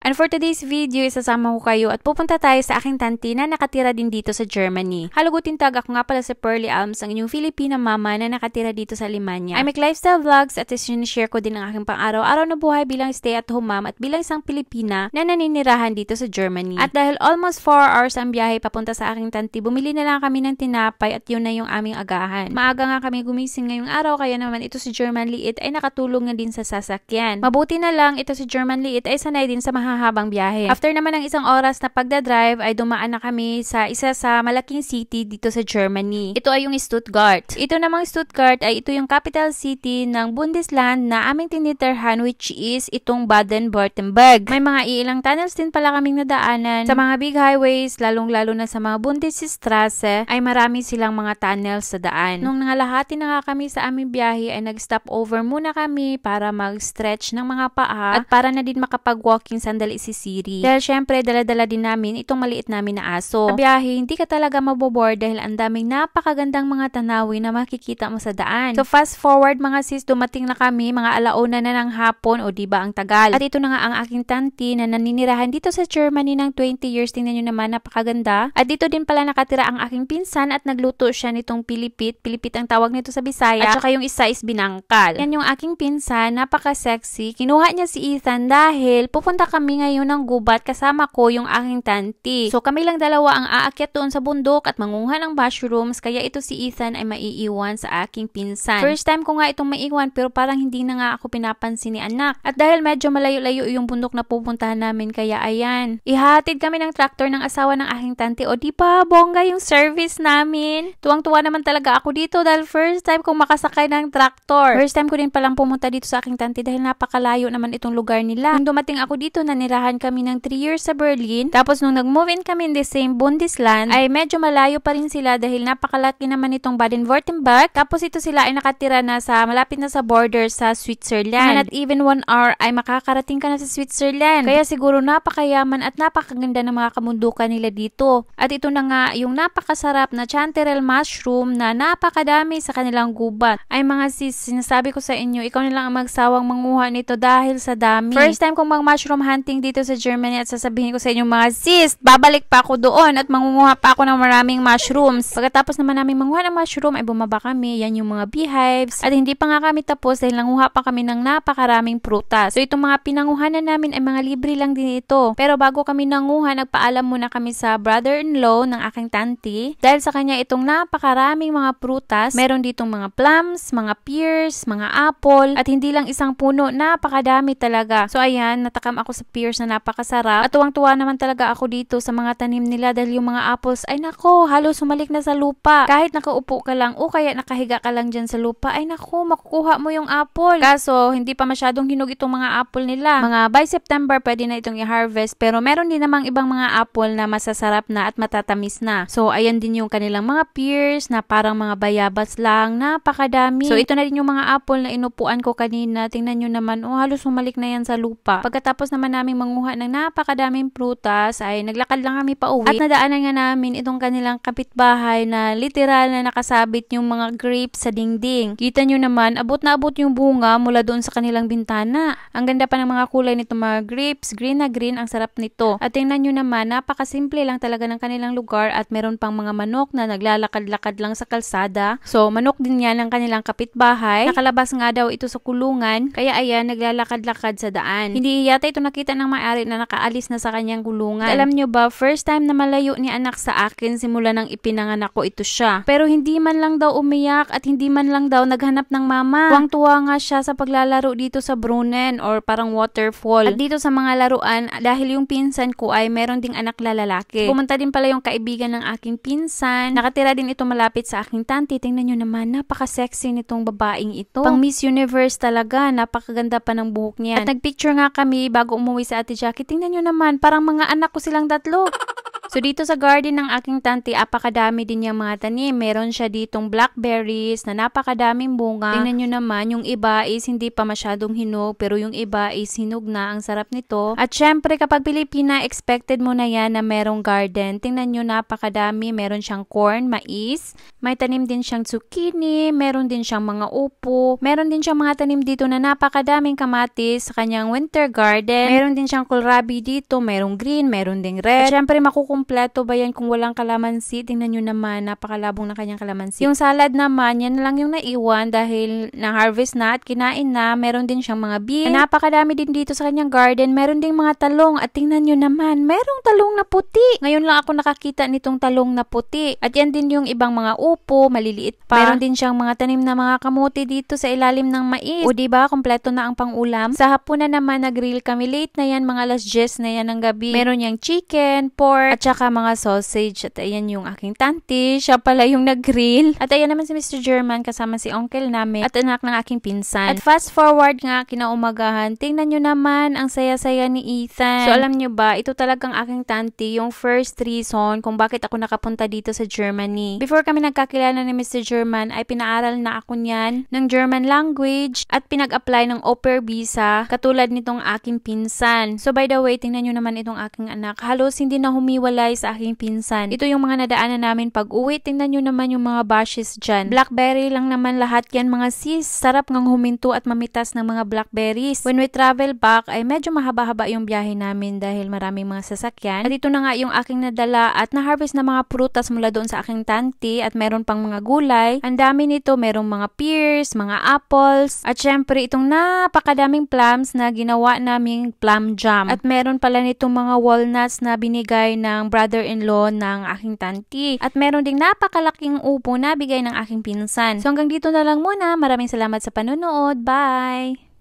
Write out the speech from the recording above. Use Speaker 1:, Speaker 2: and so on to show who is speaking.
Speaker 1: And for today's video, isasama ko kayo at pupunta tayo sa aking tanti na nakatira din dito sa Germany. Halagutin tag, ako nga pala sa Pearly Alms, ang inyong Filipina mama na nakatira dito sa Alemania. I make lifestyle vlogs at sinishare ko din ang aking pang-araw-araw na buhay bilang stay-at-home mom at bilang isang Pilipina na naninirahan dito sa Germany. At dahil almost 4 hours ang biyahe papunta sa aking tanti, bumili na lang kami ng tinapay at yun na yung aming agahan. Maaga nga kami gumising ngayong araw, kaya naman ito si German Liit ay nakatulong na din sa sasakyan. Mabuti na lang ito si German Liit ay sanay din sa mahahabang biyahe. After naman ng isang oras na pagdadrive ay dumaan na kami sa isa sa malaking city dito sa Germany. Ito ay yung Stuttgart. Ito namang Stuttgart ay ito yung capital city ng Bundesland na aming tinitirhan, which is itong Baden-Württemberg. May mga ilang tunnels din pala kaming nadaanan. Sa mga big highways, lalong-lalo na sa mga Bundesstraße, ay marami silang mga tunnels sa daan. Nung nangalahati na nga kami sa aming biyahe ay nag-stop over muna kami para mag-stretch ng mga paa at para na din makapag-walking sandali si Siri. Dahil syempre, dala-dala din namin itong maliit namin na aso. Sa biyahe, hindi ka talaga mabobore dahil ang daming napakagandang mga tanawin na makikita mo sa daan. So fast forward mga sis, dumating na kami, mga alauna na ng hapon o diba ang tagal. At ito na nga ang aking tanti na naninirahan dito sa Germany ng 20 years. Tingnan nyo naman, napakaganda. At dito din pala nakatira ang aking pinsan at nagluto siya nitong pilipit. Pilipit ang tawag nito sa Bisaya. At saka yung isa is binangkal. Yan yung aking pinsan, napaka-sexy. Kinuha niya si Ethan dahil pupunta kami ngayon ng gubat kasama ko yung aking tanti. So kami lang dalawa ang aakyat doon sa bundok at mangunguha ng mushrooms, kaya ito si Ethan ay maiiwan sa aking pinsan. First time ko nga itong maiiwan pero parang hindi na nga ako pinapansin ni anak. At dahil medyo malayo-layo yung bundok na pupuntahan namin, kaya ayan, ihatid kami ng tractor ng asawa ng aking tanti. O di ba, bongga yung service namin. Tuwang-tuwa naman talaga ako dito dahil first time kong makasakay ng tractor. First time ko din palang pumunta dito sa aking tanti dahil napakalayo naman itong lugar nila. Nung dumating ako dito, nanirahan kami ng 3 years sa Berlin. Tapos nung nag-move in kami in the same Bundesland, ay medyo malayo pa rin sila dahil napakalaki naman itong Baden-Württemberg. Tapos ito sila ay nakatira na sa malapit na sa border sa Switzerland. Not even 1 hour ay makakarating ka na sa Switzerland. Kaya siguro napakayaman at napakaganda ng mga kamundukan nila dito. At ito na nga yung napakasarap na chanterelle mushroom na napakadami sa kanilang gubat. Ay mga sis, sinasabi ko sa inyo, ikaw na lang ang magsawang manguha nito dahil sa dami. First time kong mag-mushroom hunting dito sa Germany at sasabihin ko sa inyo mga sis, babalik pa ako doon at mangunguha pa ako ng maraming mushrooms. Pagkatapos naman namin manguha ng mushroom ay bumaba kami, yan yung mga beehives. At hindi pa nga kami tapos dahil nanguha pa kami ng napakaraming prutas. So itong mga pinanguhanan namin ay mga libre lang din ito. Pero bago kami nanguha, nagpaalam muna kami sa brother-in-law ng aking tanti. Dahil sa kanya itong napakaraming mga prutas. Meron ditong mga plums, mga pears, mga apple. At hindi lang isang puno, napakadami talaga. So ayan, natakam ako sa pears na napakasarap. At tuwang-tuwa naman talaga ako dito sa mga tanim nila dahil yung mga apples ay nako, halos sumalik na sa lupa. Kahit nakaupo ka lang o kaya nakahiga ka lang dyan sa lupa, ay nako, makukuha mo yung apple. Kaso, hindi pa masyadong hinog itong mga apple nila. Mga by September, pwede na itong i-harvest. Pero meron din namang ibang mga apple na masasarap na at matatamis na. So, ayan din yung kanilang mga pears na parang mga bayabas lang. Napakadami. So, ito na din yung mga apple na inupuan ko kanina. Tingnan nyo naman, oh, halos sumalik na yan sa lupa. Pagkatapos naman namin manguha ng napakadaming prutas, ay naglakad lang kami pa uwi. At nadaanan nga namin itong kanilang kapitbahay na literal na nakasabit yung mga grapes sa dingding. Kita nyo naman, abot na abot yung bunga mula doon sa kanilang bintana. Ang ganda pa ng mga kulay nito mga grapes, green na green, ang sarap nito. At tingnan nyo naman, napakasimple lang talaga ng kanilang lugar at meron pang mga manok na naglalakad-lakad lang sa kalsada. So, manok din yan ng kanilang kapitbahay. Nakalabas nga daw ito sa kulungan, kaya ayan, naglalakad-lakad sa daan. Hindi yata ito nakita ng may-ari na nakaalis na sa kanyang kulungan. Alam nyo ba, first time na malayo ni anak sa akin simula nang ipinanganak ko ito siya. Pero hindi man lang daw umiyak at hindi man lang daw naghanap ng mama. Tuwang-tuwa nga siya sa paglalaro dito sa Brunnen or parang waterfall. At dito sa mga laruan, dahil yung pinsan ko ay meron ding anak lalaki. Pumunta din pala yung kaibigan ng aking pinsan. Nakatira din ito malapit sa aking tanti. Tingnan nyo naman, napaka-sexy nitong babaeng ito. Pang Miss Universe talaga. Napakaganda pa ng buhok niyan. At nagpicture nga kami bago umuwi sa Ate Jackie. Tingnan nyo naman, parang mga anak ko silang tatlo. So dito sa garden ng aking tanti, apakadami din yung mga tanim. Meron siya ditong blackberries na napakadaming bunga. Tingnan nyo naman, yung iba is hindi pa masyadong hinog, pero yung iba is hinog na. Ang sarap nito. At syempre, kapag Pilipina, expected mo na yan na merong garden. Tingnan nyo, napakadami. Meron siyang corn, mais. May tanim din siyang zucchini. Meron din siyang mga upo. Meron din siyang mga tanim dito na napakadaming kamatis sa kanyang winter garden. Meron din siyang kohlrabi dito. Merong green, meron ding red. At syempre, makukumpleto ba yan kung walang kalamansi? Tingnan nyo naman, napakalabong na kanyang kalamansi. Yung salad naman, yan lang yung naiwan dahil na-harvest na at kinain na. Meron din siyang mga beans. Napakadami din dito sa kanyang garden. Meron ding mga talong. At tingnan nyo naman, merong talong na puti. Ngayon lang ako nakakita nitong talong na puti. At yan din yung ibang mga upo, maliliit pa. Meron din siyang mga tanim na mga kamote dito sa ilalim ng mais. O diba, kompleto na ang pangulam. Sa hapunan naman, nag-grill kami late na yan, mga alas 10 na yan ng gabi. Meron yang chicken, pork, at saka mga sausage. At ayan yung aking tanti. Siya pala yung nag-grill. At ayan naman si Mr. German kasama si uncle namin at anak ng aking pinsan. At fast forward nga, kinaumagahan. Tingnan nyo naman ang saya-saya ni Ethan. So alam nyo ba, ito talagang aking tanti, yung first reason kung bakit ako nakapunta dito sa Germany. Before kami nagkakilala ni Mr. German, ay pinaaral na ako niyan ng German language at pinag-apply ng au pair visa katulad nitong aking pinsan. So by the way, tingnan nyo naman itong aking anak. Halos hindi na humiwalay sa aking pinsan. Ito yung mga nadaanan namin pag-uwi. Tingnan nyo naman yung mga bushes dyan. Blackberry lang naman lahat yan mga sis. Sarap ngang huminto at mamitas ng mga blackberries. When we travel back, ay medyo mahaba-haba yung biyahe namin dahil maraming mga sasakyan. At ito na nga yung aking nadala at na-harvest na mga prutas mula doon sa aking tanti at meron pang mga gulay. Ang dami nito, merong mga pears, mga apples, at syempre itong napakadaming plums na ginawa naming plum jam. At meron pala nitong mga walnuts na binigay ng brother-in-law ng aking tanti. At meron ding napakalaking upo na bigay ng aking pinsan. So hanggang dito na lang muna. Maraming salamat sa panonood. Bye!